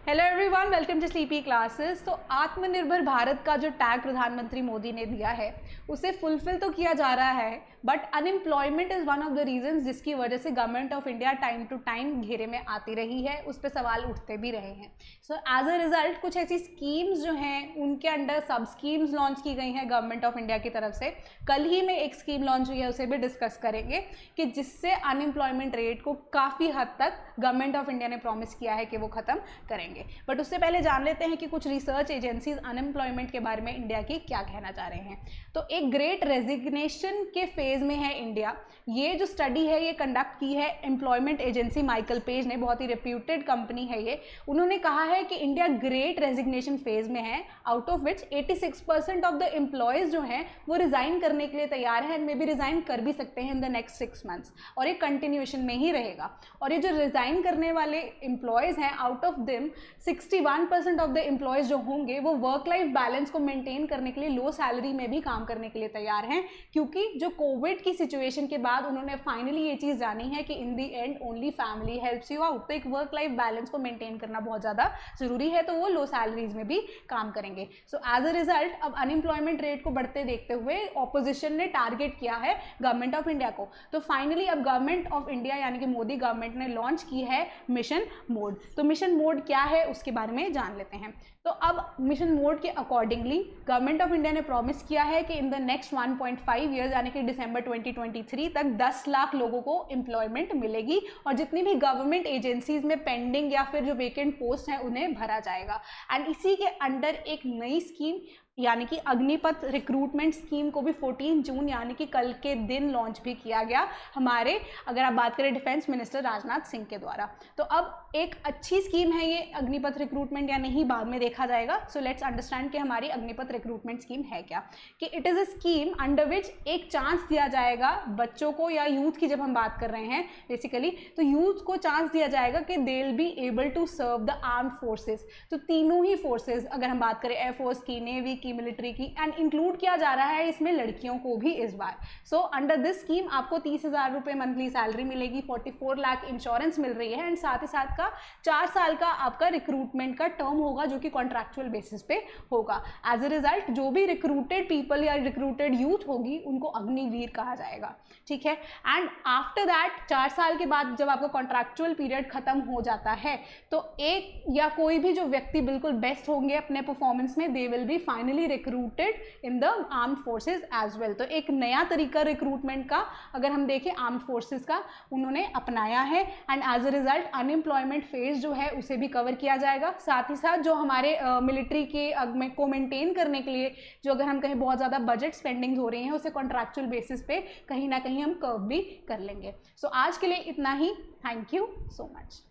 Hello everyone, welcome to sleepy classes. तो आत्मनिर्भर भारत का जो टैग प्रधानमंत्री मोदी ने दिया है उसे फुलफिल तो किया जा रहा है, but unemployment is one of the reasons जिसकी वजह से government of India time to time घेरे में आती रही है, उस पर सवाल उठते भी रहे हैं। सो एज अ रिजल्ट कुछ ऐसी स्कीम्स जो हैं उनके अंडर सब स्कीम्स लॉन्च की गई हैं गवर्नमेंट ऑफ इंडिया की तरफ से। कल ही में एक स्कीम लॉन्च हुई है, उसे भी डिस्कस करेंगे कि जिससे अनएम्प्लॉयमेंट रेट को काफ़ी हद तक गवर्नमेंट ऑफ इंडिया ने प्रॉमिस किया है कि वो ख़त्म करेंगे। बट उससे पहले जान लेते हैं कि कुछ रिसर्च एजेंसीज अनएम्प्लॉयमेंट के बारे में इंडिया की क्या कहना चाह रहे हैं। तो एक ग्रेट रेजिग्नेशन के फेज में है इंडिया। ये जो स्टडी है ये कंडक्ट की है एम्प्लॉयमेंट एजेंसी माइकल पेज ने, बहुत ही रेप्यूटेड कंपनी है ये। उन्होंने कहा है कि इंडिया ग्रेट रेजिग्नेशन फेज में है, out of which 86% of the employees जो हैं वो रिजाइन करने के लिए तैयार है एंड मे बी रिजाइन कर भी सकते हैं इन द नेक्स्ट 6 मंथ्स, और ये कंटिन्यूएशन में ही रहेगा। और ये जो रिजाइन करने वाले एम्प्लॉयज हैं, आउट ऑफ दिम 61% ऑफ द एम्प्लॉयज जो होंगे वो वर्क लाइफ बैलेंस को मेंटेन करने के लिए लो सैलरी में भी काम करने के लिए तैयार हैं, क्योंकि जो कोविड की सिचुएशन के बाद उन्होंने फाइनली ये चीज़ जानी है कि in the end only family helps you out. तो एक वर्क लाइफ बैलेंस को मेंटेन करना बहुत ज़्यादा जरूरी है, तो वो लो सैलरीज में भी काम करेंगे। सो एज अ रिजल्ट अब अनएम्प्लॉयमेंट रेट को बढ़ते देखते हुए ऑपोजिशन ने टारगेट किया है गवर्नमेंट ऑफ इंडिया को। तो फाइनली अब गवर्नमेंट ऑफ इंडिया यानी कि मोदी गवर्नमेंट ने लॉन्च की है मिशन मोड। तो मिशन मोड क्या है उसके बारे में जान लेते हैं। तो अब मिशन मोड के अकॉर्डिंगली गवर्नमेंट ऑफ इंडिया ने प्रॉमिस किया है कि इन द नेक्स्ट 1.5 ईयर्स यानी कि दिसंबर 2023 तक 10 लाख लोगों को एम्प्लॉयमेंट मिलेगी, और जितनी भी गवर्नमेंट एजेंसीज में पेंडिंग या फिर जो वेकेंट पोस्ट हैं उन्हें भरा जाएगा। एंड इसी के अंडर एक नई स्कीम यानी कि अग्निपथ रिक्रूटमेंट स्कीम को भी 14 जून यानी कि कल के दिन लॉन्च भी किया गया हमारे, अगर आप बात करें डिफेंस मिनिस्टर राजनाथ सिंह के द्वारा। तो अब एक अच्छी स्कीम है ये अग्निपथ रिक्रूटमेंट या नहीं बाद में देखा जाएगा। सो लेट्स अंडरस्टैंड कि हमारी अग्निपथ रिक्रूटमेंट स्कीम है क्या। कि it is a scheme under which एक चांस दिया जाएगा बच्चों को या यूथ की, जब हम बात कर रहे हैं बेसिकली, तो यूथ को चांस दिया जाएगा कि they will be able to serve the armed forces. तो तीनों ही फोर्सेज, अगर हम बात करें एयरफोर्स की, नेवी की, मिलिट्री की, एंड इंक्लूड किया जा रहा है इसमें लड़कियों को भी इस बार। सो अंडर दिस स्कीम आपको 30,000 रुपये मंथली सैलरी मिलेगी, 44 लाख इंश्योरेंस मिल रही है, एंड साथ ही साथ का 4 साल का आपका रिक्रूटमेंट का टर्म होगा जो कि कॉन्ट्रैक्चुअल बेसिस पे होगा। एज अ रिजल्ट जो भी रिक्रूटेड पीपल या रिक्रूटेड यूथ होगी उनको अग्निवीर कहा जाएगा, ठीक है। एंड आफ्टर दैट 4 साल के बाद जब आपका कॉन्ट्रैक्चुअल पीरियड खत्म हो जाता है तो एक या कोई भी जो व्यक्ति बिल्कुल बेस्ट होंगे अपने परफॉर्मेंस में, they will be finally recruited in the armed forces as well. तो एक नया तरीका रिक्रूटमेंट का अगर हम देखें आर्म्ड फोर्सेज का उन्होंने अपनाया है, and as a result unemployment phase जो है उसे भी कवर किया जाएगा। साथ ही साथ जो हमारे मिलिट्री के को मेंटेन करने के लिए जो अगर हम कहीं बहुत ज़्यादा बजट स्पेंडिंग हो रही हैं उसे कॉन्ट्रैक्चुअल बेसिस पे कहीं ना कहीं हम कर्व भी कर लेंगे। सो आज के लिए इतना ही। Thank you so much.